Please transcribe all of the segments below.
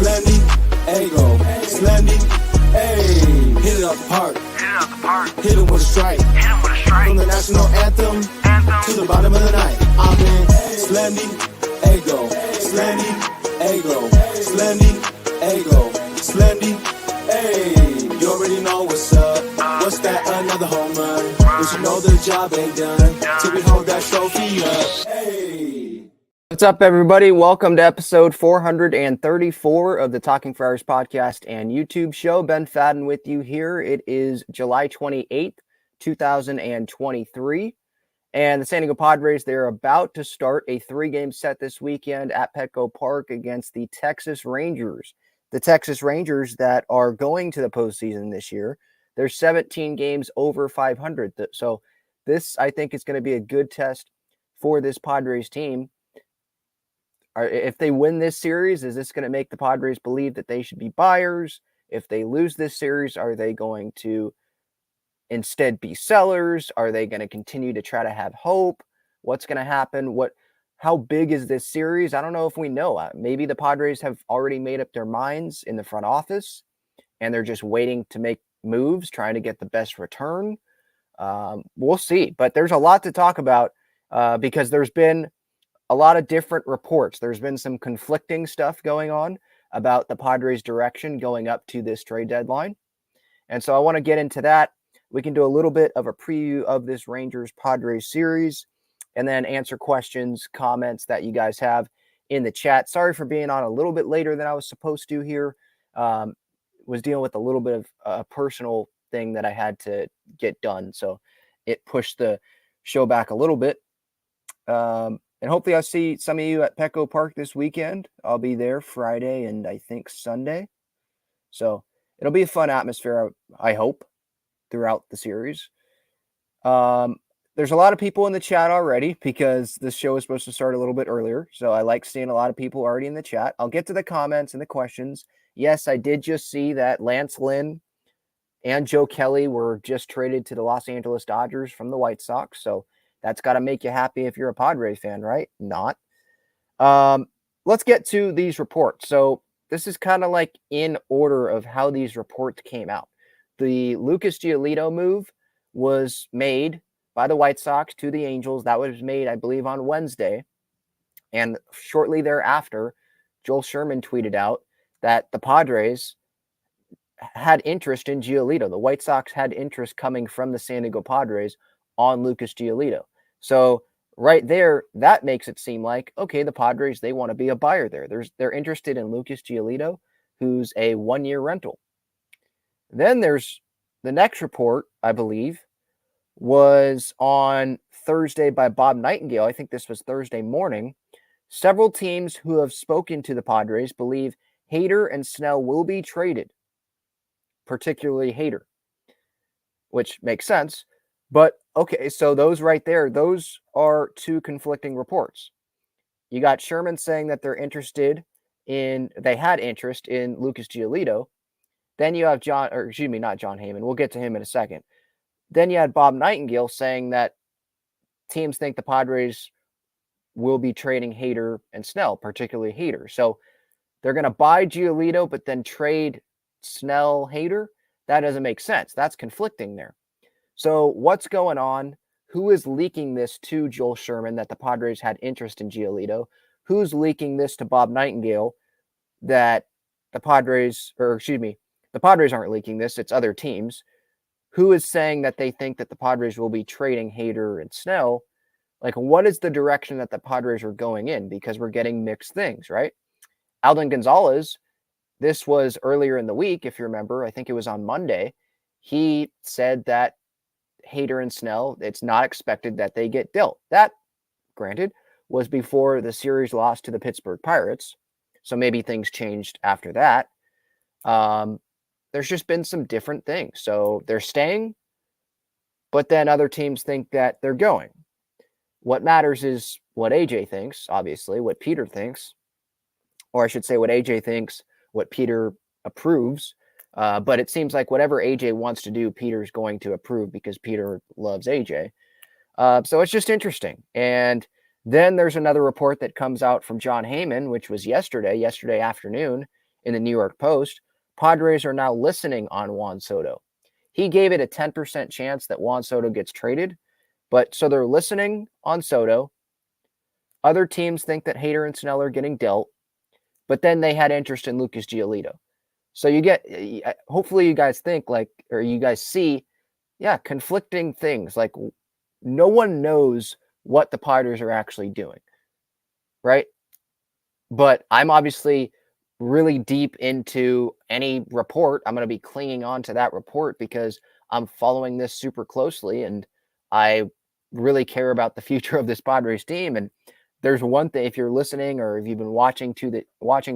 Slendy, Ego, Slendy, hey. Hit it up the park. Hit him with a strike. From the national anthem to the bottom of the night. I'm in Slendy, Ego, Slendy, Ego, Slendy, Ego, Slendy, hey. You already know what's up. What's that? Another home run. But you know the job ain't done till we hold that trophy up. Hey. What's up, everybody? Welcome to episode 434 of the Talking Friars podcast and YouTube show. Ben Fadden with you here. It is July 28th, 2023. And the San Diego Padres, they're about to start a 3-game set this weekend at Petco Park against the Texas Rangers. The Texas Rangers that are going to the postseason this year. There's 17 games over 500. So this, I think, is going to be a good test for this Padres team. If they win this series, is this going to make the Padres believe that they should be buyers? If they lose this series, are they going to instead be sellers? Are they going to continue to try to have hope? What's going to happen? How big is this series? I don't know if we know. Maybe the Padres have already made up their minds in the front office, and they're just waiting to make moves, trying to get the best return. We'll see. But there's a lot to talk about because there's been a lot of different reports. There's been some conflicting stuff going on about the Padres' direction going up to this trade deadline. And so I want to get into that. We can do a little bit of a preview of this Rangers-Padres series and then answer questions, comments that you guys have in the chat. Sorry for being on a little bit later than I was supposed to here. Was dealing with a little bit of a personal thing that I had to get done. So it pushed the show back a little bit. And hopefully I'll see some of you at Petco Park this weekend. I'll be there Friday and I think Sunday. So it'll be a fun atmosphere, I hope, throughout the series. There's a lot of people in the chat already because this show is supposed to start a little bit earlier. So I like seeing a lot of people already in the chat. I'll get to the comments and the questions. Yes, I did just see that Lance Lynn and Joe Kelly were just traded to the Los Angeles Dodgers from the White Sox. So that's got to make you happy if you're a Padres fan, right? Not. Let's get to these reports. So this is kind of like in order of how these reports came out. The Lucas Giolito move was made by the White Sox to the Angels. That was made, I believe, on Wednesday. And shortly thereafter, Joel Sherman tweeted out that the Padres had interest in Giolito. The White Sox had interest coming from the San Diego Padres on Lucas Giolito. So right there, that makes it seem like, okay, the Padres, they want to be a buyer there. They're interested in Lucas Giolito, who's a 1-year rental. Then there's the next report, I believe, was on Thursday by Bob Nightingale. I think this was Thursday morning. Several teams who have spoken to the Padres believe Hader and Snell will be traded, particularly Hader, which makes sense. But, okay, so those right there, those are two conflicting reports. You got Sherman saying that they had interest in Lucas Giolito. Then you have not Jon Heyman. We'll get to him in a second. Then you had Bob Nightingale saying that teams think the Padres will be trading Hader and Snell, particularly Hader. So they're going to buy Giolito, but then trade Snell, Hader. That doesn't make sense. That's conflicting there. So what's going on? Who is leaking this to Joel Sherman that the Padres had interest in Giolito? Who's leaking this to Bob Nightingale that the Padres aren't leaking this, it's other teams. Who is saying that they think that the Padres will be trading Hader and Snell? Like, what is the direction that the Padres are going in? Because we're getting mixed things, right? Alden Gonzalez, this was earlier in the week, if you remember, I think it was on Monday. He said that Hader and Snell, it's not expected that they get dealt. That, granted, was before the series lost to the Pittsburgh Pirates. So maybe things changed after that. There's just been some different things. So they're staying, but then other teams think that they're going. What matters is what AJ thinks, obviously, what Peter thinks, or I should say what AJ thinks, what Peter approves. But it seems like whatever AJ wants to do, Peter's going to approve because Peter loves AJ. So it's just interesting. And then there's another report that comes out from Jon Heyman, which was yesterday afternoon, in the New York Post, Padres are now listening on Juan Soto. He gave it a 10% chance that Juan Soto gets traded, but so they're listening on Soto. Other teams think that Hader and Snell are getting dealt, but then they had interest in Lucas Giolito. So you get, hopefully you guys think like, or you guys see, yeah, conflicting things. Like no one knows what the Padres are actually doing, right? But I'm obviously really deep into any report. I'm going to be clinging on to that report because I'm following this super closely and I really care about the future of this Padres team. And there's one thing, if you're listening or if you've been watching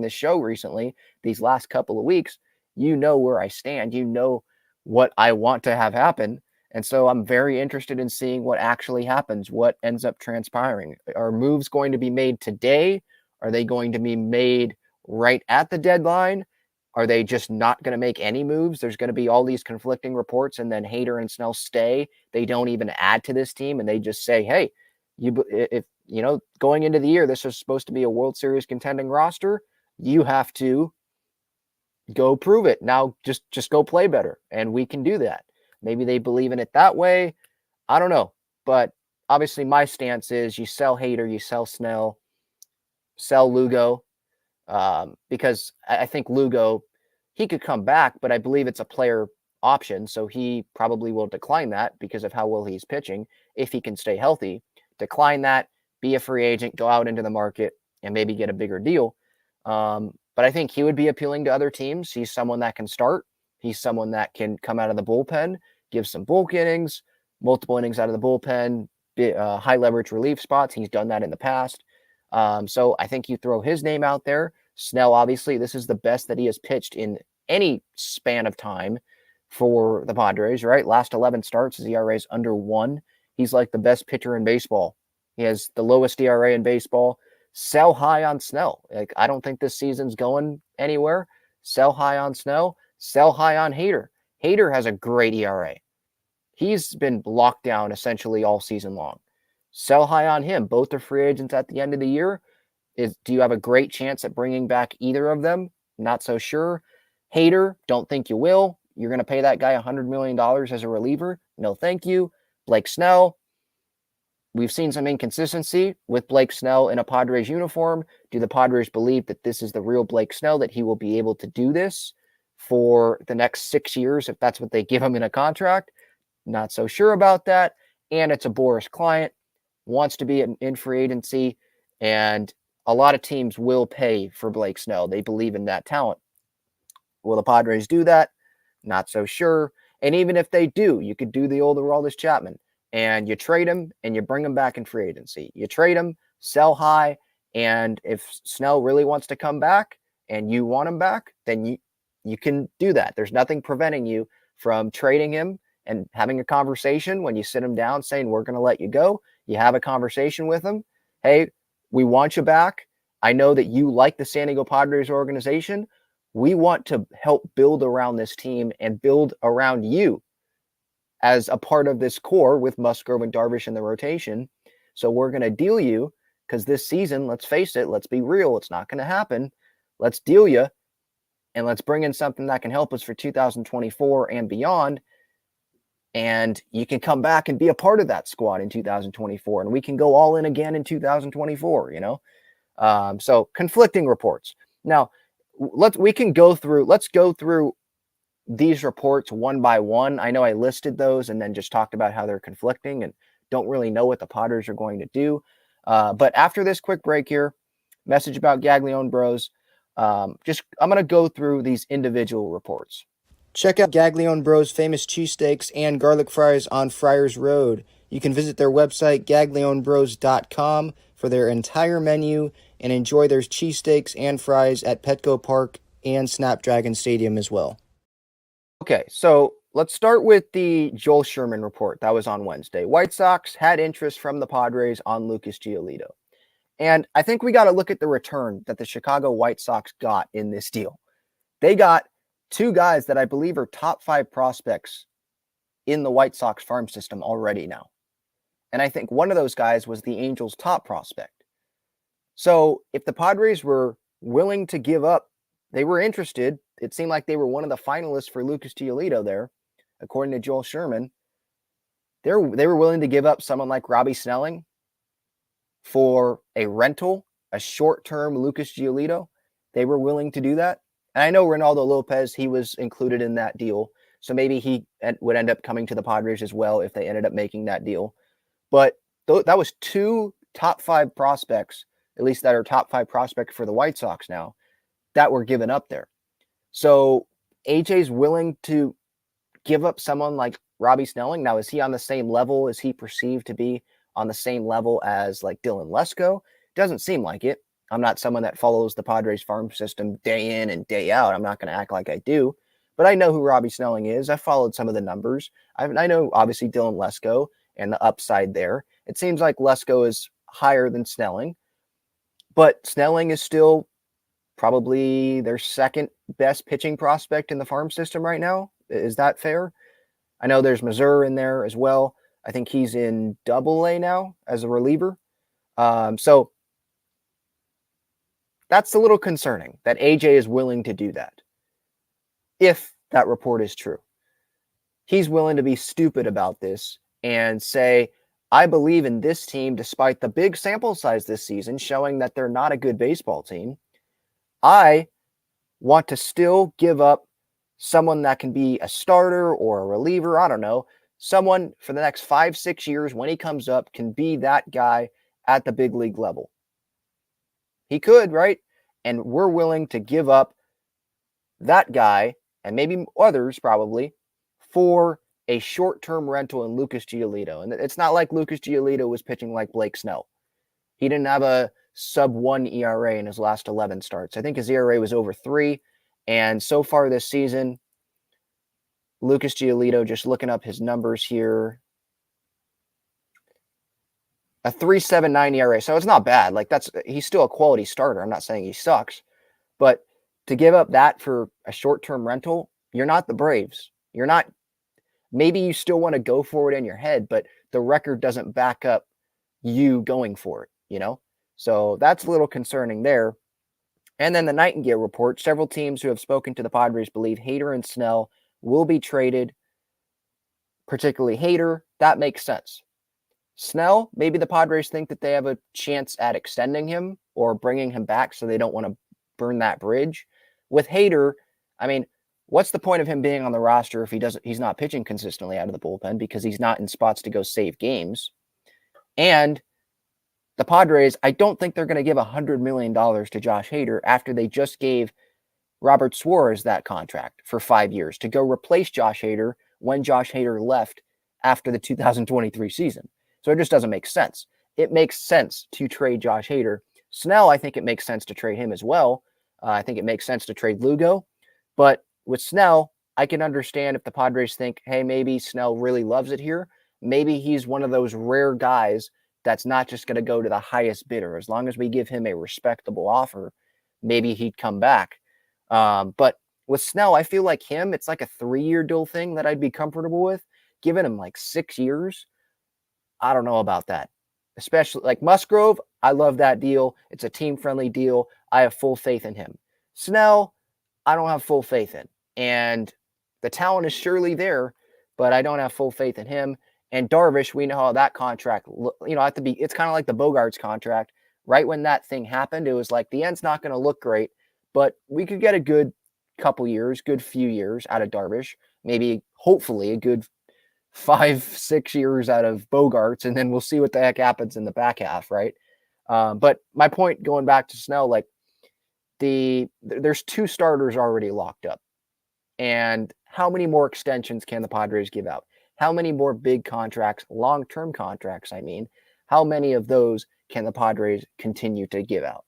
the show recently, these last couple of weeks, you know where I stand. You know what I want to have happen. And so I'm very interested in seeing what actually happens, what ends up transpiring. Are moves going to be made today? Are they going to be made right at the deadline? Are they just not going to make any moves? There's going to be all these conflicting reports, and then Hader and Snell stay. They don't even add to this team, and they just say, "Hey, if you know, going into the year, this is supposed to be a World Series contending roster. You have to go prove it. Now, just go play better, and we can do that." Maybe they believe in it that way. I don't know, but obviously, my stance is: you sell Hader, you sell Snell, sell Lugo. Because I think Lugo, he could come back, but I believe it's a player option. So he probably will decline that because of how well he's pitching if he can stay healthy. Decline that, be a free agent, go out into the market, and maybe get a bigger deal. But I think he would be appealing to other teams. He's someone that can start. He's someone that can come out of the bullpen, give some bulk innings, multiple innings out of the bullpen, high leverage relief spots. He's done that in the past. So I think you throw his name out there. Snell, obviously, this is the best that he has pitched in any span of time for the Padres, right? Last 11 starts, his ERA is under 1. He's like the best pitcher in baseball. He has the lowest ERA in baseball. Sell high on Snell. Like, I don't think this season's going anywhere. Sell high on Snell. Sell high on Hader. Hader has a great ERA. He's been locked down essentially all season long. Sell high on him. Both are free agents at the end of the year. Do you have a great chance at bringing back either of them? Not so sure. Hader, don't think you will. You're going to pay that guy $100 million as a reliever? No, thank you. Blake Snell, we've seen some inconsistency with Blake Snell in a Padres uniform. Do the Padres believe that this is the real Blake Snell, that he will be able to do this for the next 6 years if that's what they give him in a contract? Not so sure about that. And it's a Boris client, wants to be in free agency, and a lot of teams will pay for Blake Snell. They believe in that talent. Will the Padres do that? Not so sure. And even if they do, you could do the old Aroldis Chapman, and you trade him and you bring him back in free agency. You trade him, sell high, and if Snell really wants to come back and you want him back, then you can do that. There's nothing preventing you from trading him and having a conversation when you sit him down saying, we're going to let you go. You have a conversation with him. Hey, we want you back. I know that you like the San Diego Padres organization. We want to help build around this team and build around you as a part of this core with Musgrove and Darvish in the rotation. So we're going to deal you because this season, let's face it, let's be real, it's not going to happen. Let's deal you and let's bring in something that can help us for 2024 and beyond. And you can come back and be a part of that squad in 2024, and we can go all in again in 2024, you know? So conflicting reports. Now, let's go through these reports one by one. I know I listed those and then just talked about how they're conflicting and don't really know what the Padres are going to do. But after this quick break here, message about Gaglione Bros. I'm going to go through these individual reports. Check out Gaglione Bros' famous cheesesteaks and garlic fries on Friars Road. You can visit their website, gaglionebros.com, for their entire menu and enjoy their cheesesteaks and fries at Petco Park and Snapdragon Stadium as well. Okay, so let's start with the Joel Sherman report. That was on Wednesday. White Sox had interest from the Padres on Lucas Giolito. And I think we got to look at the return that the Chicago White Sox got in this deal. They got two guys that I believe are top 5 prospects in the White Sox farm system already now. And I think one of those guys was the Angels' top prospect. So if the Padres were willing to give up they were interested. It seemed like they were one of the finalists for Lucas Giolito there, according to Joel Sherman. They were willing to give up someone like Robbie Snelling for a rental, a short-term Lucas Giolito. They were willing to do that. And I know Ronaldo Lopez, he was included in that deal. So maybe he would end up coming to the Padres as well if they ended up making that deal. But that was 2 top 5 prospects, at least that are top 5 prospects for the White Sox now, that were given up there. So AJ's willing to give up someone like Robbie Snelling. Now, is he on the same level? Is he perceived to be on the same level as like Dylan Lesko? Doesn't seem like it. I'm not someone that follows the Padres farm system day in and day out. I'm not going to act like I do, but I know who Robbie Snelling is. I followed some of the numbers. I know obviously Dylan Lesko and the upside there. It seems like Lesko is higher than Snelling, but Snelling is still probably their second best pitching prospect in the farm system right now. Is that fair? I know there's Missouri in there as well. I think he's in Double-A now as a reliever. So that's a little concerning that AJ is willing to do that. If that report is true, he's willing to be stupid about this and say, I believe in this team despite the big sample size this season showing that they're not a good baseball team. I want to still give up someone that can be a starter or a reliever. I don't know. Someone for the next 5-6 years when he comes up can be that guy at the big league level. He could, right? And we're willing to give up that guy and maybe others probably for a short-term rental in Lucas Giolito. And it's not like Lucas Giolito was pitching like Blake Snell. He didn't have a sub-1 ERA in his last 11 starts. I think his ERA was over 3. And so far this season, Lucas Giolito, just looking up his numbers here, a 3.79 ERA. So it's not bad. Like he's still a quality starter. I'm not saying he sucks, but to give up that for a short-term rental, you're not the Braves. You're not. Maybe you still want to go for it in your head, but the record doesn't back up you going for it, you know? So that's a little concerning there. And then the Nightingale report, several teams who have spoken to the Padres believe Hader and Snell will be traded, particularly Hader. That makes sense. Snell, maybe the Padres think that they have a chance at extending him or bringing him back so they don't want to burn that bridge. With Hader, I mean, what's the point of him being on the roster if he's not pitching consistently out of the bullpen because he's not in spots to go save games? And the Padres, I don't think they're going to give $100 million to Josh Hader after they just gave Robert Suarez that contract for 5 years to go replace Josh Hader when Josh Hader left after the 2023 season. So it just doesn't make sense. It makes sense to trade Josh Hader. Snell, I think it makes sense to trade him as well. I think it makes sense to trade Lugo. But with Snell, I can understand if the Padres think, hey, maybe Snell really loves it here. Maybe he's one of those rare guys that's not just going to go to the highest bidder. As long as we give him a respectable offer, maybe he'd come back. But with Snell, I feel like him, it's like a 3-year deal thing that I'd be comfortable with. Giving him like 6 years, I don't know about that. Especially like Musgrove, I love that deal. It's a team-friendly deal. I have full faith in him. Snell, I don't have full faith in. And the talent is surely there, but I don't have full faith in him. And Darvish, we know how that contract, it's kind of like the Bogarts contract. Right when that thing happened, it was like the end's not going to look great, but we could get a good couple years, good few years out of Darvish. Maybe, hopefully, a good 5-6 years out of Bogarts, and then we'll see what the heck happens in the back half, right? But my point, going back to Snell, like there's 2 starters already locked up. And how many more extensions can the Padres give out? How many more big contracts, long-term contracts, I mean, how many of those can the Padres continue to give out?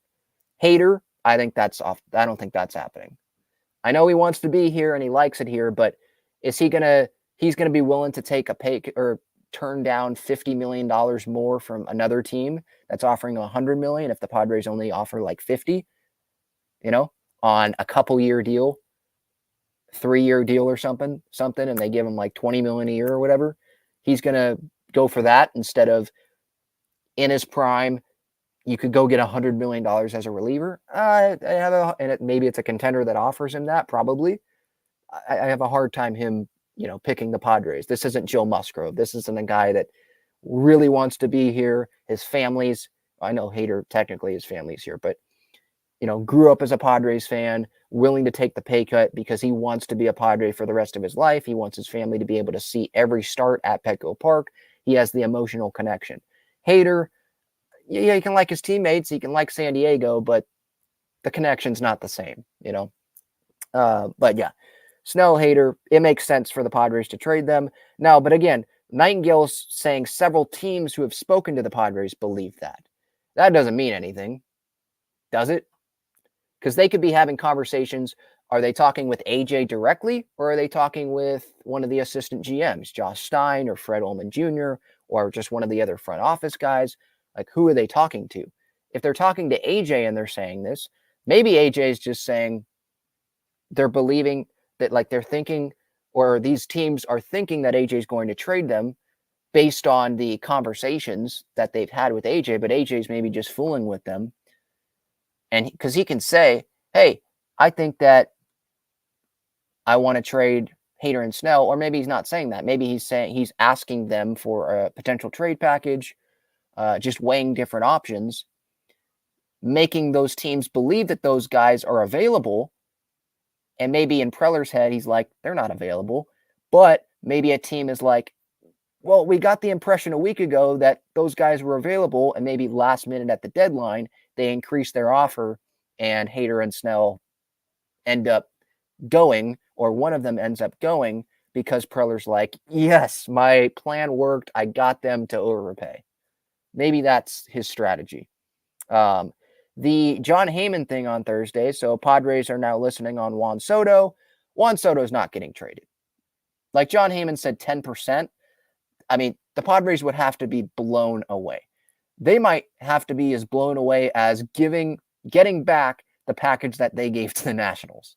Hader, I think that's off. I don't think that's happening. I know he wants to be here and he likes it here, but is he's going to be willing to take a pay or turn down $50 million more from another team that's offering $100 million if the Padres only offer like 50, on a couple-year deal? 3-year deal or something, and they give him like $20 million a year or whatever. He's going to go for that instead of in his prime, you could go get $100 million as a reliever. Maybe it's a contender that offers him that, probably. I have a hard time him, picking the Padres. This isn't Joe Musgrove. This isn't a guy that really wants to be here. His family's, I know Hader, technically his family's here, but, grew up as a Padres fan, willing to take the pay cut because he wants to be a Padre for the rest of his life. He wants his family to be able to see every start at Petco Park. He has the emotional connection. Hader, yeah, he can like his teammates. He can like San Diego, but the connection's not the same, But yeah, Snell, Hader, it makes sense for the Padres to trade them. Now, but again, Nightingale's saying several teams who have spoken to the Padres believe that. That doesn't mean anything, does it? Because they could be having conversations. Are they talking with AJ directly, or are they talking with one of the assistant GMs, Josh Stein or Fred Ullman Jr., or just one of the other front office guys? Like, who are they talking to? If they're talking to AJ and they're saying this, maybe AJ is just saying they're believing that, like, they're thinking, or these teams are thinking that AJ is going to trade them based on the conversations that they've had with AJ, but AJ's maybe just fooling with them. And because he can say, hey, I think that I want to trade Hader and Snell, or maybe he's not saying that. Maybe he's saying he's asking them for a potential trade package, just weighing different options, making those teams believe that those guys are available. And maybe in Preller's head, he's like, they're not available. But maybe a team is like, well, we got the impression a week ago that those guys were available, and maybe last minute at the deadline, they increase their offer, and Hader and Snell end up going, or one of them ends up going, because Preller's like, yes, my plan worked. I got them to overpay. Maybe that's his strategy. The Jon Heyman thing on Thursday. So Padres are now listening on Juan Soto. Juan Soto's not getting traded. Like Jon Heyman said, 10%. I mean, the Padres would have to be blown away. They might have to be as blown away as getting back the package that they gave to the Nationals.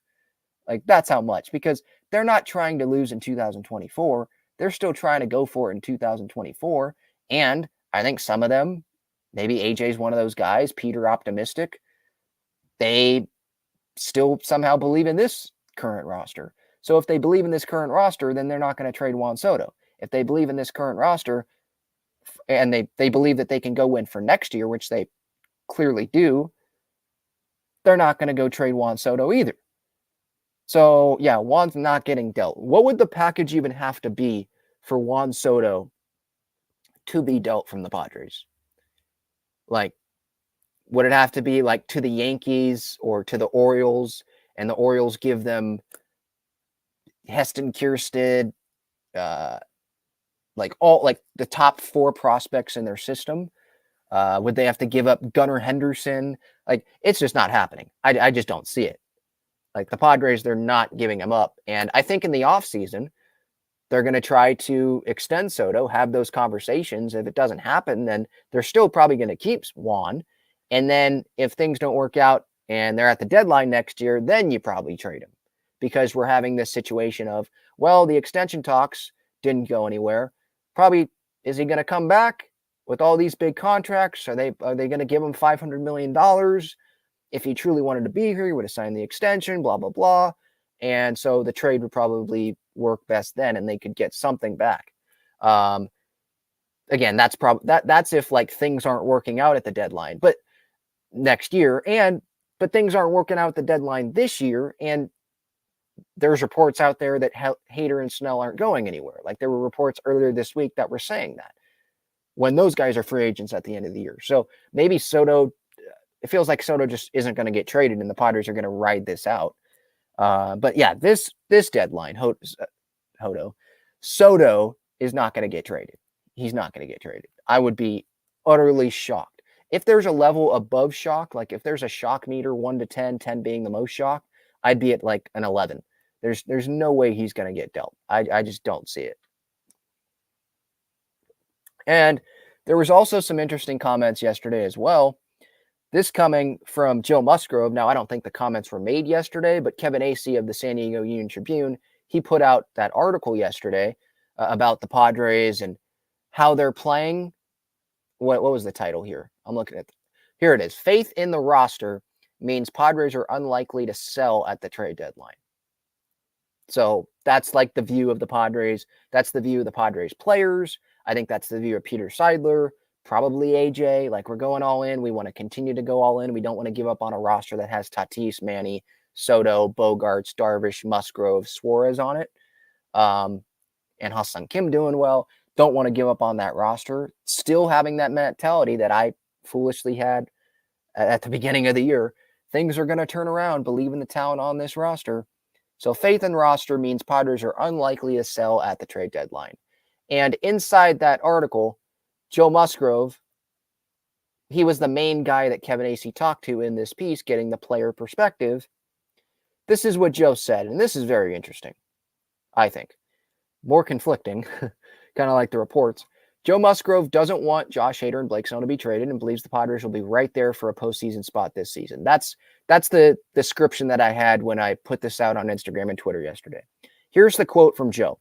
Like, that's how much, because they're not trying to lose in 2024. They're still trying to go for it in 2024. And I think some of them, maybe AJ's one of those guys, Peter optimistic, they still somehow believe in this current roster. So if they believe in this current roster, then they're not going to trade Juan Soto. If they believe in this current roster and they believe that they can go win for next year, which they clearly do, they're not going to go trade Juan Soto either. So yeah, Juan's not getting dealt. What would the package even have to be for Juan Soto to be dealt from the Padres? Like, would it have to be like to the Yankees or to the Orioles, and the Orioles give them Heston Kjerstad, like the top 4 prospects in their system? Would they have to give up Gunnar Henderson? Like, it's just not happening. I just don't see it. Like, the Padres, they're not giving him up. And I think in the offseason, they're going to try to extend Soto, have those conversations. If it doesn't happen, then they're still probably going to keep Juan. And then if things don't work out and they're at the deadline next year, then you probably trade him, because we're having this situation of, well, the extension talks didn't go anywhere. Probably, is he going to come back with all these big contracts? Are they going to give him $500 million? If he truly wanted to be here, he would have signed the extension, blah, blah, blah. And so the trade would probably work best then, and they could get something back. Again, that's if, like, things aren't working out at the deadline, but next year, but things aren't working out at the deadline this year, and there's reports out there that Hader and Snell aren't going anywhere. Like, there were reports earlier this week that were saying that, when those guys are free agents at the end of the year. So maybe Soto, it feels like Soto just isn't going to get traded, and the Padres are going to ride this out. But yeah, this deadline, Soto is not going to get traded. He's not going to get traded. I would be utterly shocked. If there's a level above shock, like if there's a shock meter 1 to 10, 10 being the most shocked, I'd be at like an 11. There's no way he's going to get dealt. I just don't see it. And there was also some interesting comments yesterday as well. This coming from Joe Musgrove. Now, I don't think the comments were made yesterday, but Kevin Acee of the San Diego Union-Tribune, he put out that article yesterday about the Padres and how they're playing. What was the title here? I'm looking at. Here it is. Faith in the roster means Padres are unlikely to sell at the trade deadline. So that's like the view of the Padres. That's the view of the Padres players. I think that's the view of Peter Seidler, probably AJ. Like, we're going all in. We want to continue to go all in. We don't want to give up on a roster that has Tatis, Manny, Soto, Bogarts, Darvish, Musgrove, Suarez on it. And Ha-Seong Kim doing well. Don't want to give up on that roster. Still having that mentality that I foolishly had at the beginning of the year. Things are going to turn around. Believe in the talent on this roster. So faith in roster means Padres are unlikely to sell at the trade deadline. And inside that article, Joe Musgrove, he was the main guy that Kevin Acee talked to in this piece, getting the player perspective. This is what Joe said, and this is very interesting, I think. More conflicting, kind of like the reports. Joe Musgrove doesn't want Josh Hader and Blake Snell to be traded and believes the Padres will be right there for a postseason spot this season. That's the description that I had when I put this out on Instagram and Twitter yesterday. Here's the quote from Joe.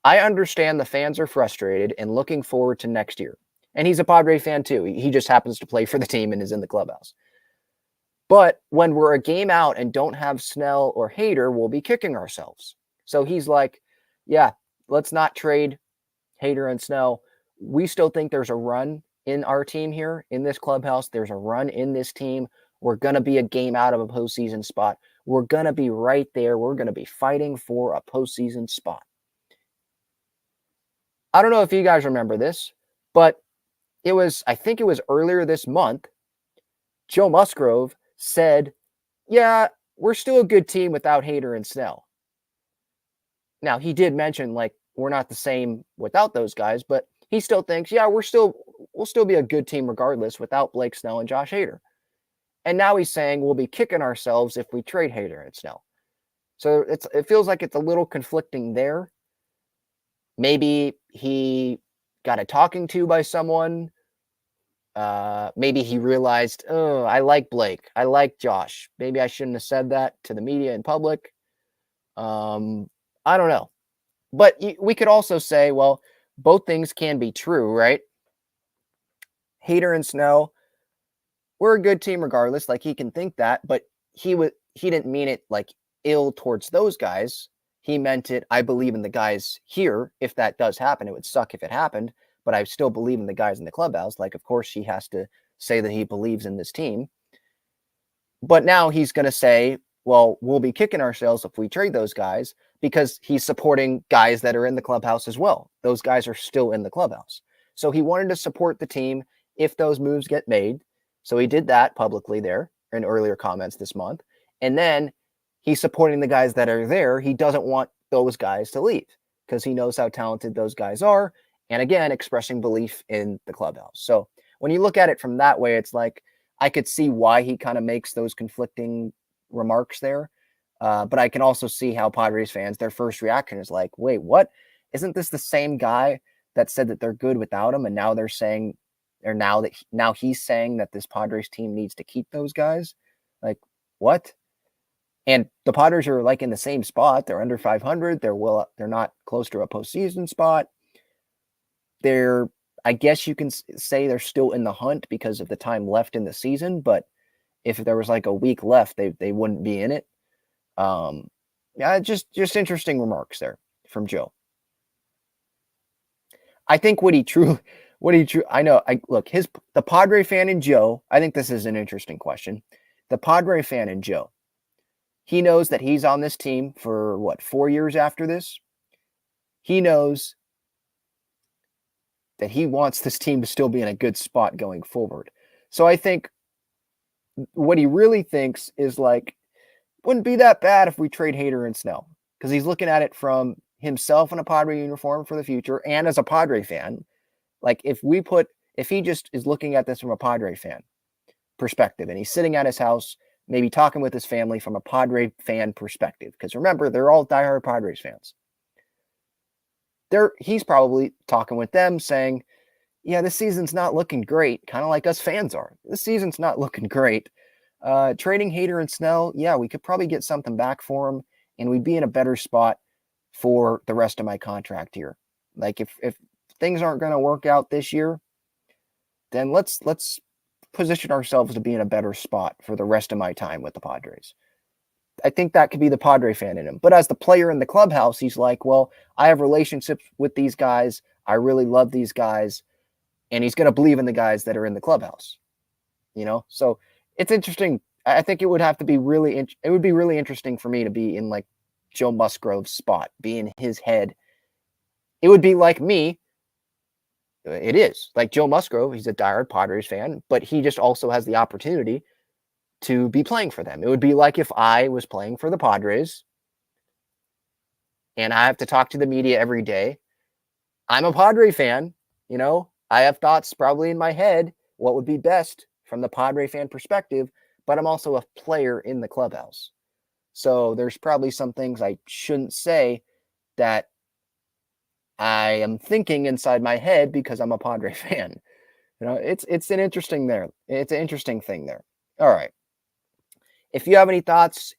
I understand the fans are frustrated and looking forward to next year. And he's a Padre fan too. He just happens to play for the team and is in the clubhouse. But when we're a game out and don't have Snell or Hader, we'll be kicking ourselves. So he's like, yeah, let's not trade Hader and Snell. We still think there's a run in our team here, in this clubhouse. There's a run in this team. We're going to be a game out of a postseason spot. We're going to be right there. We're going to be fighting for a postseason spot. I don't know if you guys remember this, but I think it was earlier this month, Joe Musgrove said, yeah, we're still a good team without Hader and Snell. Now, he did mention, like, we're not the same without those guys, but he still thinks, yeah, we'll still be a good team regardless without Blake Snell and Josh Hader. And now he's saying we'll be kicking ourselves if we trade Hader and Snell. So it feels like it's a little conflicting there. Maybe he got a talking to by someone. Maybe he realized, oh, I like Blake. I like Josh. Maybe I shouldn't have said that to the media in public. I don't know. But we could also say, well, both things can be true, right? Hader and Snell, we're a good team regardless. Like, he can think that, but he didn't mean it like ill towards those guys. He meant it, I believe in the guys here. If that does happen, it would suck if it happened, but I still believe in the guys in the clubhouse. Like, of course, he has to say that he believes in this team. But now he's going to say, well, we'll be kicking ourselves if we trade those guys, because he's supporting guys that are in the clubhouse as well. Those guys are still in the clubhouse. So he wanted to support the team if those moves get made. So he did that publicly there in earlier comments this month. And then he's supporting the guys that are there. He doesn't want those guys to leave because he knows how talented those guys are. And again, expressing belief in the clubhouse. So when you look at it from that way, it's like, I could see why he kind of makes those conflicting remarks there. But I can also see how Padres fans, their first reaction is like, wait, what? Isn't this the same guy that said that they're good without him? And now they're saying, or now he's saying that this Padres team needs to keep those guys. Like, what? And the Padres are like in the same spot. They're under 500. They're not close to a postseason spot. I guess you can say they're still in the hunt because of the time left in the season. But if there was like a week left, they wouldn't be in it. Yeah, just interesting remarks there from Joe. I think the Padre fan in Joe, I think this is an interesting question. The Padre fan in Joe, he knows that he's on this team for 4 years after this. He knows that he wants this team to still be in a good spot going forward. So I think what he really thinks is like, wouldn't be that bad if we trade Hader and Snell, because he's looking at it from himself in a Padre uniform for the future and as a Padre fan. Like, if he just is looking at this from a Padre fan perspective and he's sitting at his house, maybe talking with his family from a Padre fan perspective, because remember, they're all diehard Padres fans. He's probably talking with them saying, yeah, this season's not looking great, kind of like us fans are. This season's not looking great. Trading Hader and Snell, yeah, we could probably get something back for him, and we'd be in a better spot for the rest of my contract here. Like, if things aren't going to work out this year, then let's position ourselves to be in a better spot for the rest of my time with the Padres. I think that could be the Padre fan in him. But as the player in the clubhouse, he's like, well, I have relationships with these guys. I really love these guys. And he's going to believe in the guys that are in the clubhouse, So it's interesting. I think it would have to be it would be really interesting for me to be in like Joe Musgrove's spot, be in his head. It would be like me. It is like Joe Musgrove. He's a diehard Padres fan, but he just also has the opportunity to be playing for them. It would be like if I was playing for the Padres and I have to talk to the media every day. I'm a Padre fan, I have thoughts probably in my head what would be best from the Padre fan perspective, but I'm also a player in the clubhouse. So there's probably some things I shouldn't say that I am thinking inside my head because I'm a Padre fan. It's an interesting there. It's an interesting thing there. All right. If you have any thoughts,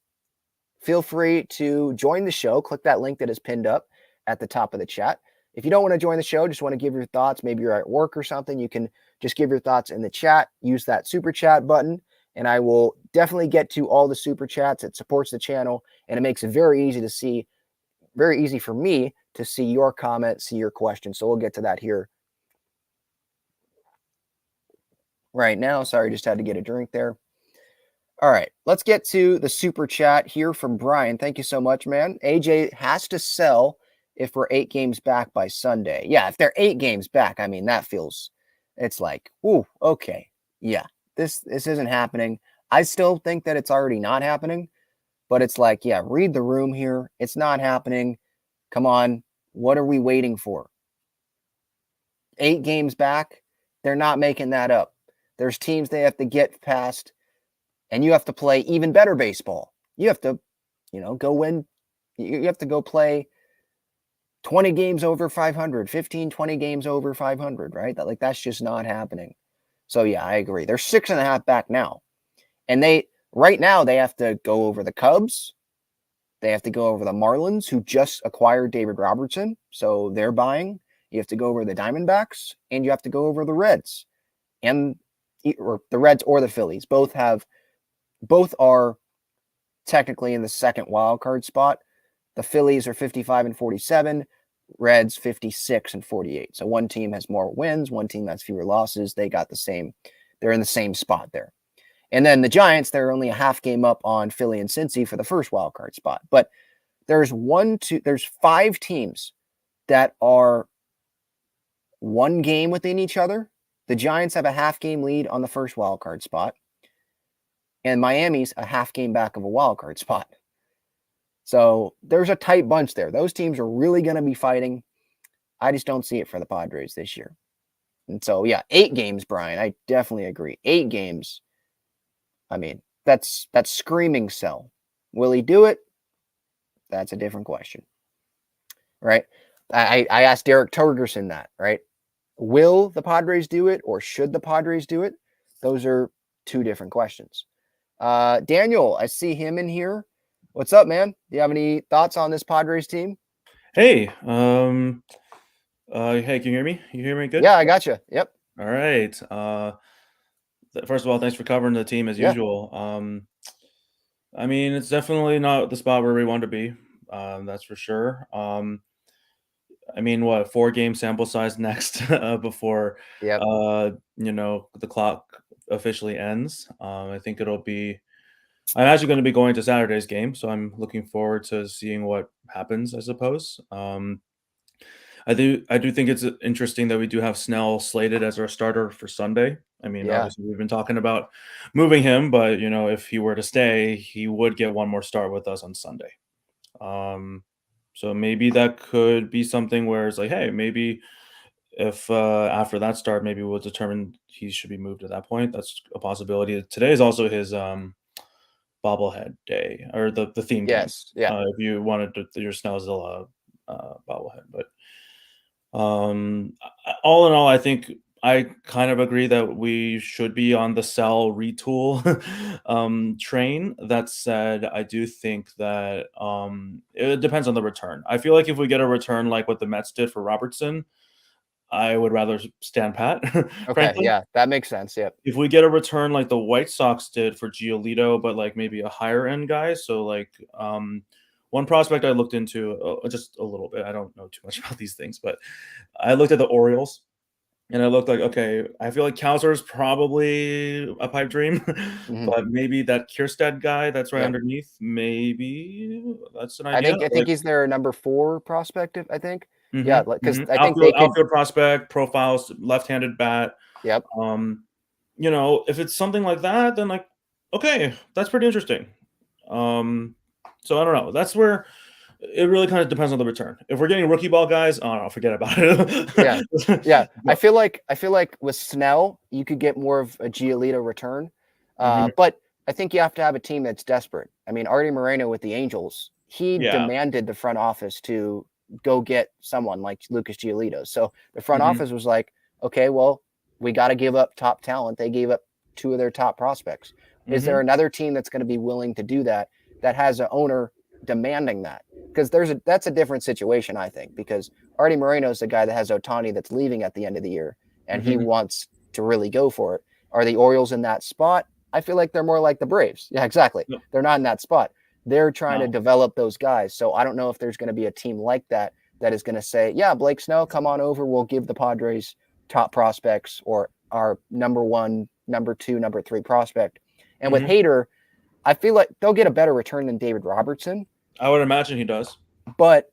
feel free to join the show. Click that link that is pinned up at the top of the chat. If you don't want to join the show, just want to give your thoughts, maybe you're at work or something, you can just give your thoughts in the chat. Use that super chat button, and I will definitely get to all the super chats. It supports the channel, and it makes it very easy for me to see your comments, see your questions. So we'll get to that here right now. Sorry, just had to get a drink there. All right, let's get to the super chat here from Brian. Thank you so much, man. AJ has to sell if we're 8 games back by Sunday. Yeah, if they're 8 games back, I mean, it's like, ooh, okay. Yeah, this isn't happening. I still think that it's already not happening, but it's like, yeah, read the room here. It's not happening. Come on. What are we waiting for? 8 games back, they're not making that up. There's teams they have to get past, and you have to play even better baseball. You have to, go win. You have to go play 20 games over 500, 15, 20 games over 500, right? That's just not happening. So yeah, I agree. They're 6.5 back now. And right now they have to go over the Cubs. They have to go over the Marlins, who just acquired David Robertson. So they're buying. You have to go over the Diamondbacks, and you have to go over the Reds, or the Reds or the Phillies. Both are technically in the second wild card spot. The Phillies are 55 and 47, Reds 56 and 48. So one team has more wins, one team has fewer losses. They're in the same spot there. And then the Giants, they're only a half game up on Philly and Cincy for the first wild card spot. But there's 5 teams that are 1 game within each other. The Giants have a half game lead on the first wild card spot, and Miami's a half game back of a wild card spot. So there's a tight bunch there. Those teams are really going to be fighting. I just don't see it for the Padres this year. And so, yeah, 8 games, Brian. I definitely agree. 8 games. I mean, that's screaming sell. Will he do it? That's a different question, right? I asked Derek Torgerson that, right? Will the Padres do it, or should the Padres do it? Those are 2 different questions. Daniel, I see him in here. What's up, man? Do you have any thoughts on this Padres team? Hey, hey, can you hear me? You hear me good? Yeah, I got you. Yep. All right. First of all, thanks for covering the team as usual. I mean, it's definitely not the spot where we want to be. That's for sure. I mean, 4-game sample size next before the clock officially ends. I think I'm actually going to be going to Saturday's game, so I'm looking forward to seeing what happens, I suppose. I do think it's interesting that we do have Snell slated as our starter for Sunday. I mean, obviously we've been talking about moving him, but if he were to stay, he would get one more start with us on Sunday. So maybe that could be something where it's like, hey, maybe if after that start, maybe we'll determine he should be moved at that point. That's a possibility. Today is also his bobblehead day, or the theme game. Yes. Yeah. If you wanted your Snellzilla bobblehead, but all in all, I think I kind of agree that we should be on the sell retool train. That said, I do think that it depends on the return. I feel like if we get a return like what the Mets did for Robertson, I would rather stand pat, Okay, frankly. yeah, that makes sense. Yep. If we get a return like the White Sox did for Giolito, but like maybe a higher end guy, so like one prospect I looked into just a little bit. I don't know too much about these things, but I looked at the Orioles. And I looked like, okay, I feel like Kowser is probably a pipe dream, Hmm. but maybe that Kierstead guy that's right Yep. underneath, maybe that's an I idea. think he's their number 4 prospect. I think. Yeah, Mhm, because mhm. I think they could. Outfield prospect, profiles, left-handed bat. Yep. If it's something like that, then like, okay, that's pretty interesting. Um, so I don't know. That's where it really kind of depends on the return. If we're getting rookie ball guys, oh no, forget about Yeah. it. Yeah. I But feel like with Snell, you could get more of a Giolito return. mhm, But I think you have to have a team that's desperate. I mean, Artie Moreno with the Angels, he yeah, demanded the front office to go get someone like Lucas Giolito. So the front mhm, office was like, okay, well, we got to give up top talent. They gave up 2 of their top prospects. Is there mhm, another team that's going to be willing to do that has an owner demanding that? Because that's a different situation, I think, because Artie Moreno is the guy that has Ohtani that's leaving at the end of the year, and he mhm. wants to really go for it. Are the Orioles in that spot? I feel like they're more like the Braves. Yeah, exactly. No, They're not in that spot. They're trying to no. develop those guys. So I don't know if there's going to be a team like that is going to say, yeah, Blake Snell, come on over. We'll give the Padres top prospects or our number 1, number 2, number 3 prospect. And with Mhm. Hader, I feel like they'll get a better return than David Robertson. I would imagine he does. But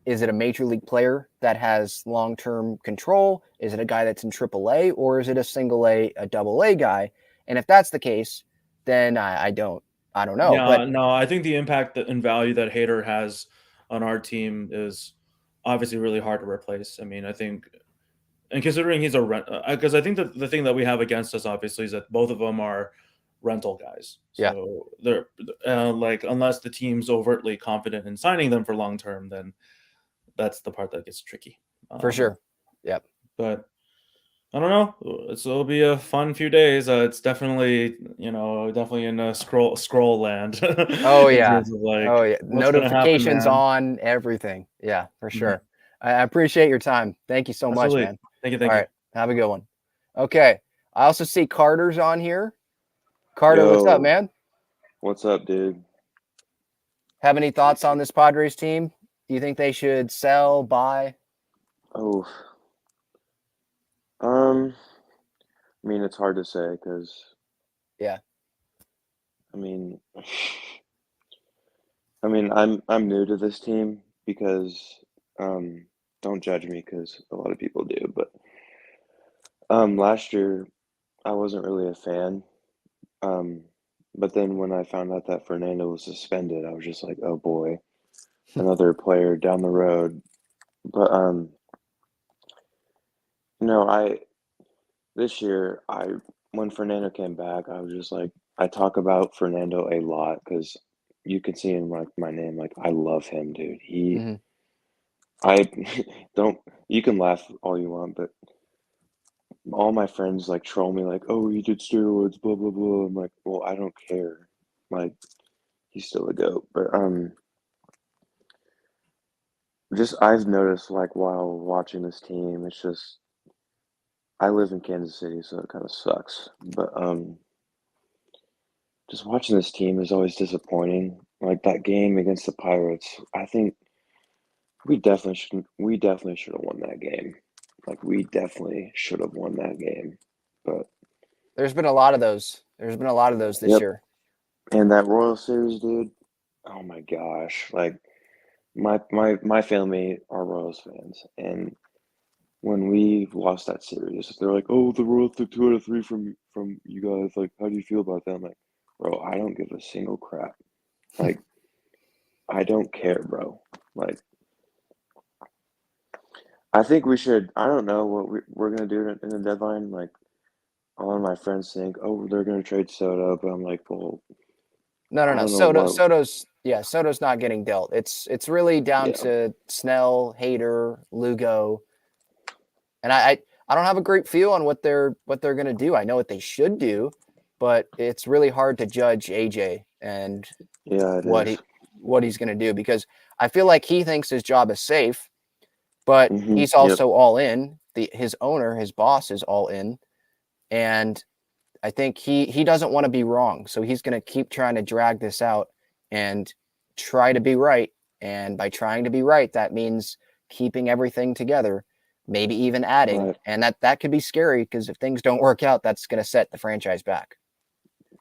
is it a major league player that has long-term control? Is it a guy that's in AAA, or is it a single A, a double A guy? And if that's the case, then I don't know. Yeah, But no, I think the impact and value that Hader has on our team is obviously really hard to replace. I mean, I think, and considering he's a rent, because I think that the thing that we have against us obviously is that both of them are rental guys. yeah, So they're like, unless the team's overtly confident in signing them for long term, then that's the part that gets tricky. for Um, sure. Yep. but I don't know. It'll be a fun few days. It's definitely in a scroll land Oh in yeah. terms of Oh like yeah. what's gonna happen, Notifications man. on, everything. Yeah, for Mhm. sure. I appreciate your time. Thank you so much, Absolutely. man. Thank you. All Thank you. right. Have a good one. Okay. I also see Carter's on here. Carter, what's up, Yo, man? what's up, dude? Have any thoughts on this Padres team? Do you think they should sell, buy? Oh, um, I mean, it's hard to say because, Yeah. I mean, I'm new to this team because, don't judge me because a lot of people do, but last year I wasn't really a fan. Um, but then when I found out that Fernando was suspended, I was just like, oh boy, another player down the road. But I this year, I when Fernando came back, I was just like, I talk about Fernando a lot because you can see in like my name, like I love him, dude. Hmm. I don't. You can laugh all you want, but all my friends like troll me, like, oh, he did steroids, blah blah blah. I'm like, well, I don't care. Like, he's still a goat. But just I've noticed like while watching this team, it's just I live in Kansas City, so it kind of sucks. But just watching this team is always disappointing. Like that game against the Pirates, I think we definitely should have won that game. Like we definitely should have won that game. But There's been a lot of those. There's been a lot of those this yep. year. And that Royal Series, dude, oh my gosh. Like my family are Royals fans. And when we lost that series, they're like, oh, the Royals took 2 out of 3 from you guys. Like, how do you feel about that? I'm like, bro, I don't give a single crap. Like, I don't care, bro. Like, I think we should. I don't know what we're gonna do in the deadline. Like, a lot of my friends think, oh, they're gonna trade Soto, but I'm like, well, I No. don't know what. Soto's not getting dealt. It's really down Yeah, to Snell, Hader, Lugo, and I don't have a great feel on what they're going to do. I know what they should do, but it's really hard to judge AJ and yeah, it what is. he what he's going to do because I feel like he thinks his job is safe, but he's Yep. also all in his owner, his boss is all in, and I think he doesn't want to be wrong. So he's going to keep trying to drag this out and try to be right. And by trying to be right, that means keeping everything together, maybe even adding. Right. And that could be scary because if things don't work out, that's going to set the franchise back.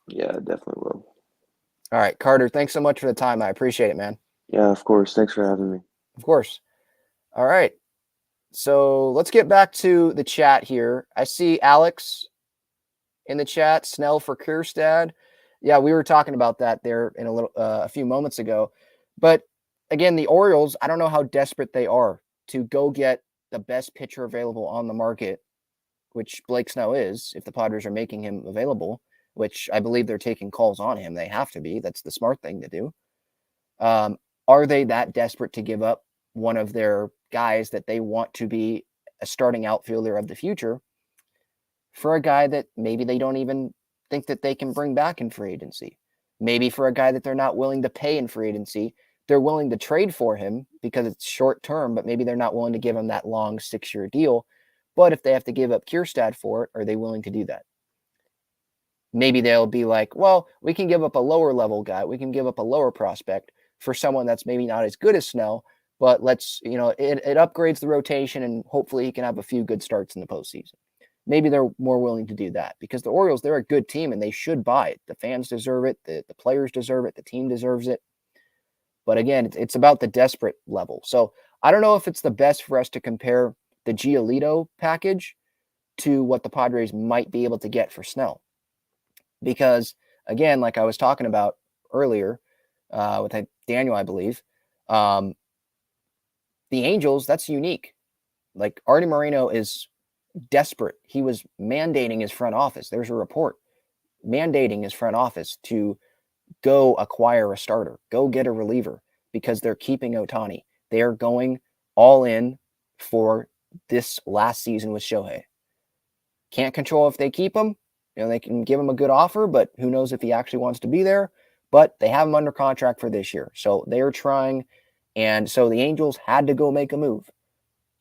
Yeah, it definitely will. All right, Carter, thanks so much for the time. I appreciate it, man. Yeah, of course. Thanks for having me. Of course. All right. So let's get back to the chat here. I see Alex in the chat, Snell for Kierstad. Yeah, we were talking about that there in a few moments ago. But again, the Orioles, I don't know how desperate they are to go get the best pitcher available on the market, which Blake Snell is, if the Padres are making him available, which I believe they're taking calls on him. They have to be. That's the smart thing to do. Are they that desperate to give up one of their guys that they want to be a starting outfielder of the future for a guy that maybe they don't even think that they can bring back in free agency? Maybe for a guy that they're not willing to pay in free agency. They're willing to trade for him because it's short term, but maybe they're not willing to give him that long 6-year deal. But if they have to give up Kierstad for it, are they willing to do that? Maybe they'll be like, well, we can give up a lower level guy. We can give up a lower prospect for someone that's maybe not as good as Snell, but let's, it upgrades the rotation and hopefully he can have a few good starts in the postseason. Maybe they're more willing to do that because the Orioles, they're a good team and they should buy it. The fans deserve it. The players deserve it. The team deserves it. But again, it's about the desperate level. So I don't know if it's the best for us to compare the Giolito package to what the Padres might be able to get for Snell. Because again, like I was talking about earlier with Daniel, I believe, the Angels, that's unique. Like Artie Moreno is desperate. He was mandating his front office. There's a report mandating his front office to go acquire a starter, go get a reliever because they're keeping Ohtani. They are going all in for this last season with Shohei. Can't control if they keep him. They can give him a good offer, but who knows if he actually wants to be there. But they have him under contract for this year. So they're trying. And so the Angels had to go make a move.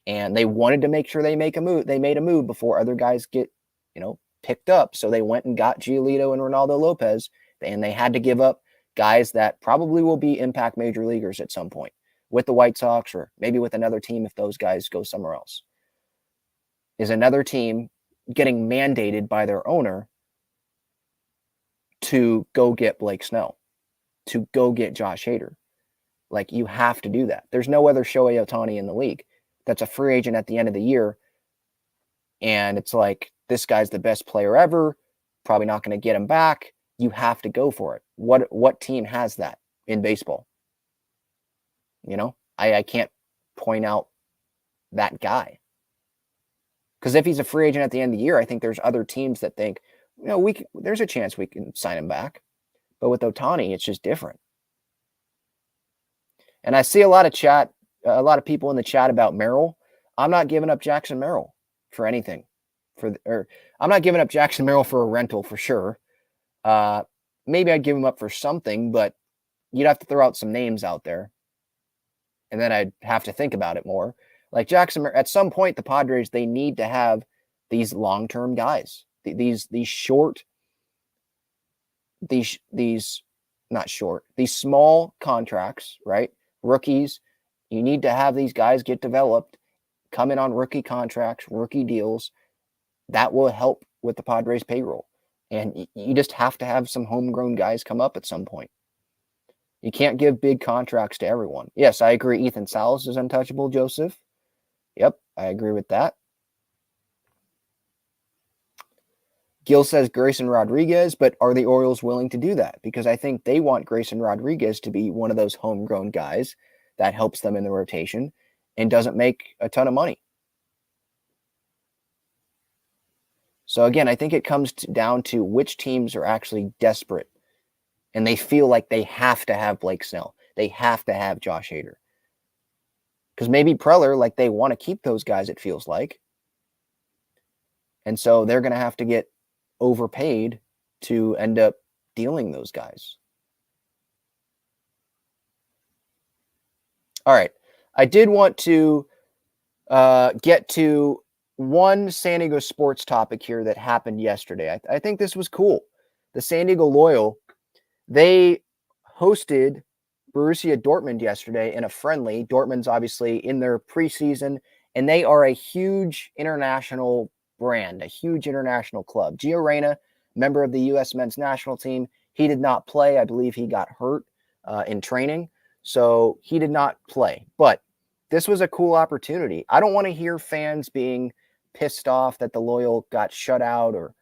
And they wanted to make sure they make a move. They made a move before other guys get, picked up. So they went and got Giolito and Ronaldo Lopez. And they had to give up guys that probably will be impact major leaguers at some point with the White Sox or maybe with another team if those guys go somewhere else. Is another team getting mandated by their owner to go get Blake Snell, to go get Josh Hader. Like, you have to do that. There's no other Shohei Ohtani in the league that's a free agent at the end of the year. And it's like, this guy's the best player ever, probably not going to get him back. You have to go for it. What team has that in baseball? I can't point out that guy. Because if he's a free agent at the end of the year, I think there's other teams that think, there's a chance we can sign him back. But with Ohtani, it's just different. And I see a lot of people in the chat about Merrill. I'm not giving up Jackson Merrill for anything. I'm not giving up Jackson Merrill for a rental for sure. Maybe I'd give him up for something, but you'd have to throw out some names out there. And then I'd have to think about it more. Like Jackson, at some point, the Padres, they need to have these long-term guys, these small contracts, right? Rookies. You need to have these guys get developed, come in on rookie contracts, rookie deals. That will help with the Padres payroll. And you just have to have some homegrown guys come up at some point. You can't give big contracts to everyone. Yes, I agree. Ethan Salas is untouchable, Joseph. Yep, I agree with that. Gil says Grayson Rodriguez, but are the Orioles willing to do that? Because I think they want Grayson Rodriguez to be one of those homegrown guys that helps them in the rotation and doesn't make a ton of money. So again, I think it comes down to which teams are actually desperate and they feel like they have to have Blake Snell. They have to have Josh Hader. Because maybe Preller, like, they want to keep those guys, it feels like. And so they're going to have to get overpaid to end up dealing those guys. All right. I did want to get to one San Diego sports topic here that happened yesterday. I think this was cool. The San Diego Loyal, they hosted Borussia Dortmund yesterday in a friendly. Dortmund's obviously in their preseason, and they are a huge international brand, a huge international club. Gio Reyna, member of the U.S. men's national team, he did not play. I believe he got hurt in training, so he did not play. But this was a cool opportunity. I don't want to hear fans being pissed off that the Loyal got shut out or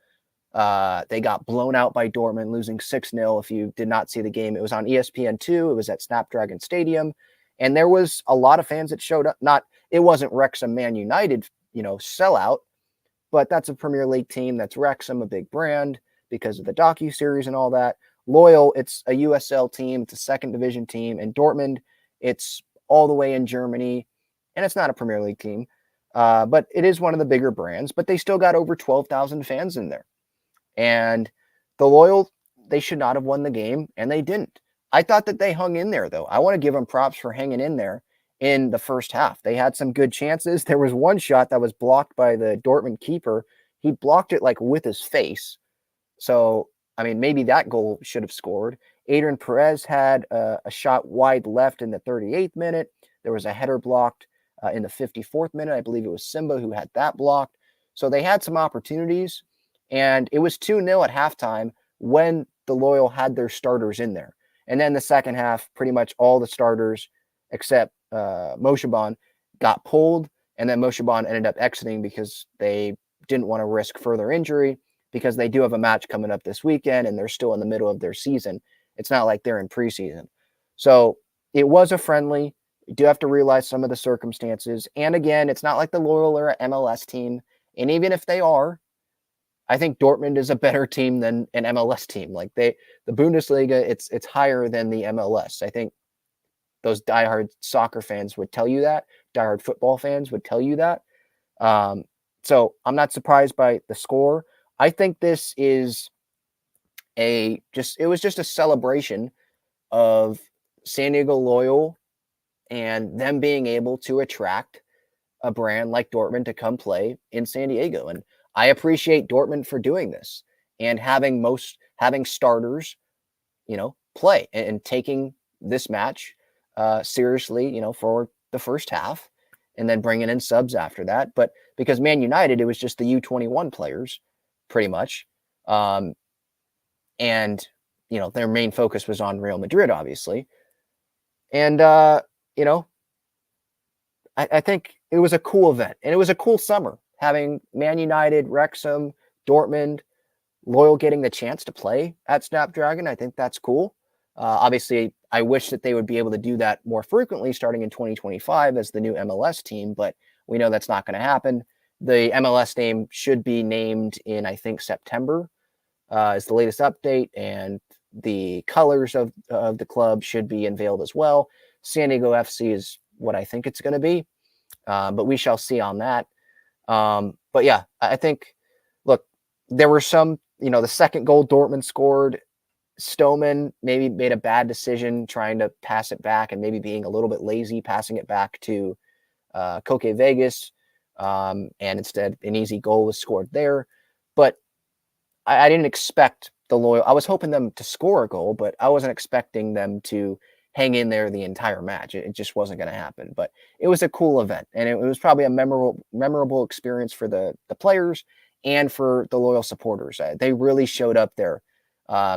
they got blown out by Dortmund, losing 6-0. If you did not see the game, it was on ESPN2. It was at Snapdragon Stadium. And there was a lot of fans that showed up. It wasn't Wrexham Man United, sellout, but that's a Premier League team. That's Wrexham, a big brand because of the docuseries and all that. Loyal, it's a USL team. It's a second division team. And Dortmund, it's all the way in Germany. And it's not a Premier League team, but it is one of the bigger brands. But they still got over 12,000 fans in there. And the Loyal, they should not have won the game, and they didn't. I thought that they hung in there, though. I want to give them props for hanging in there in the first half. They had some good chances. There was one shot that was blocked by the Dortmund keeper. He blocked it like with his face. So, I mean, maybe that goal should have scored. Adrian Perez had a shot wide left in the 38th minute. There was a header blocked in the 54th minute. I believe it was Simba who had that blocked. So they had some opportunities. And it was 2-0 at halftime when the Loyal had their starters in there. And then the second half, pretty much all the starters except Moshaban got pulled. And then Moshaban ended up exiting because they didn't want to risk further injury because they do have a match coming up this weekend and they're still in the middle of their season. It's not like they're in preseason. So it was a friendly. You do have to realize some of the circumstances. And again, it's not like the Loyal are an MLS team. And even if they are, I think Dortmund is a better team than an MLS team. Like the Bundesliga, it's higher than the MLS. I think those diehard soccer fans would tell you that. Diehard football fans would tell you that. So I'm not surprised by the score. I think this is it was just a celebration of San Diego Loyal and them being able to attract a brand like Dortmund to come play in San Diego. And I appreciate Dortmund for doing this and having starters, play and taking this match seriously, for the first half and then bringing in subs after that. But because Man United, it was just the U21 players pretty much. And, their main focus was on Real Madrid, obviously. And, I think it was a cool event and it was a cool summer. Having Man United, Wrexham, Dortmund, Loyal getting the chance to play at Snapdragon, I think that's cool. Obviously, I wish that they would be able to do that more frequently starting in 2025 as the new MLS team, but we know that's not going to happen. The MLS name should be named in, I think, September is the latest update, and the colors of the club should be unveiled as well. San Diego FC is what I think it's going to be, but we shall see on that. But yeah, I think, look, there were some, the second goal Dortmund scored, Stoneman maybe made a bad decision trying to pass it back and maybe being a little bit lazy, passing it back to Koke Vegas. And instead an easy goal was scored there. But I didn't expect the Loyal. I was hoping them to score a goal, but I wasn't expecting them to hang in there the entire match. It just wasn't going to happen. But it was a cool event, and it was probably a memorable experience for the players and for the Loyal supporters. They really showed up there.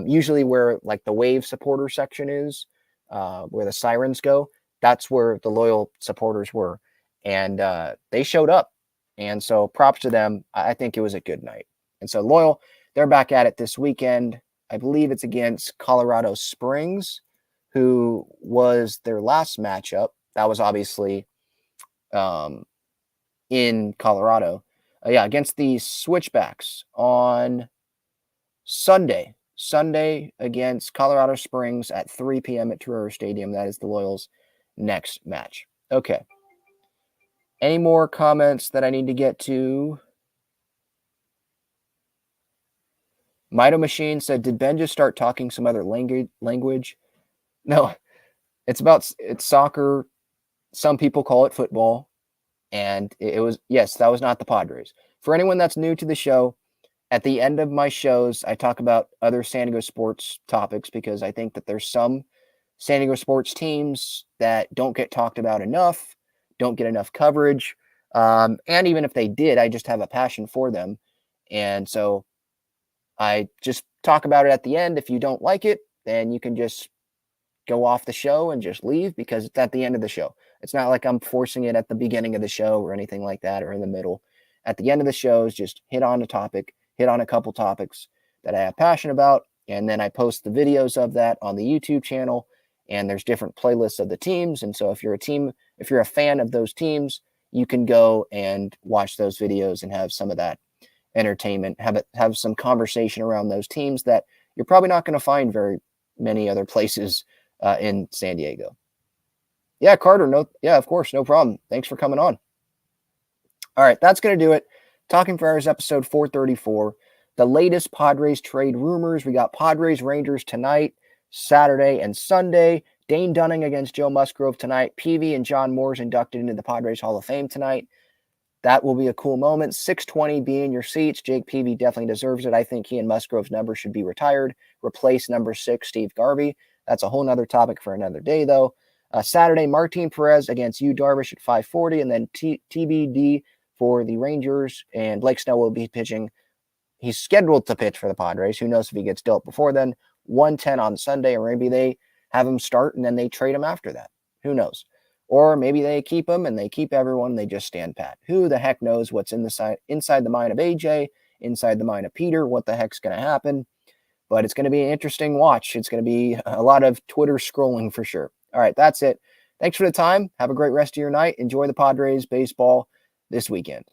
Usually where like the Wave supporter section is, where the sirens go, that's where the Loyal supporters were. And they showed up. And so props to them. I think it was a good night. And so Loyal, they're back at it this weekend. I believe it's against Colorado Springs, who was their last matchup. That was obviously in Colorado. Against the Switchbacks on Sunday against Colorado Springs at 3 p.m. at Torero Stadium. That is the Loyals' next match. Okay. Any more comments that I need to get to? Mito Machine said, did Ben just start talking some other language? No, it's soccer. Some people call it football. And it was, yes, that was not the Padres. For anyone that's new to the show, at the end of my shows, I talk about other San Diego sports topics because I think that there's some San Diego sports teams that don't get talked about enough, don't get enough coverage. And even if they did, I just have a passion for them. And so I just talk about it at the end. If you don't like it, then you can just go off the show and just leave because it's at the end of the show. It's not like I'm forcing it at the beginning of the show or anything like that or in the middle. At the end of the shows, just hit on a topic, hit on a couple topics that I have passion about, and then I post the videos of that on the YouTube channel, and there's different playlists of the teams. And so if you're a fan of those teams, you can go and watch those videos and have some of that entertainment, have some conversation around those teams that you're probably not going to find very many other places in San Diego. Yeah, Carter, of course, no problem. Thanks for coming on. All right, that's going to do it. Talking Friars episode 434. The latest Padres trade rumors. We got Padres Rangers tonight, Saturday and Sunday. Dane Dunning against Joe Musgrove tonight. Peavy and John Moore's inducted into the Padres Hall of Fame tonight. That will be a cool moment. 620 be in your seats. Jake Peavy definitely deserves it. I think he and Musgrove's number should be retired. Replace number 6, Steve Garvey. That's a whole nother topic for another day, though. Saturday, Martin Perez against Yu Darvish at 5:40, and then TBD for the Rangers, and Blake Snell will be pitching. He's scheduled to pitch for the Padres. Who knows if he gets dealt before then. 1:10 on Sunday, or maybe they have him start and then they trade him after that. Who knows? Or maybe they keep him and they keep everyone and they just stand pat. Who the heck knows what's inside the mind of AJ, inside the mind of Peter, what the heck's going to happen. But it's going to be an interesting watch. It's going to be a lot of Twitter scrolling for sure. All right, that's it. Thanks for the time. Have a great rest of your night. Enjoy the Padres baseball this weekend.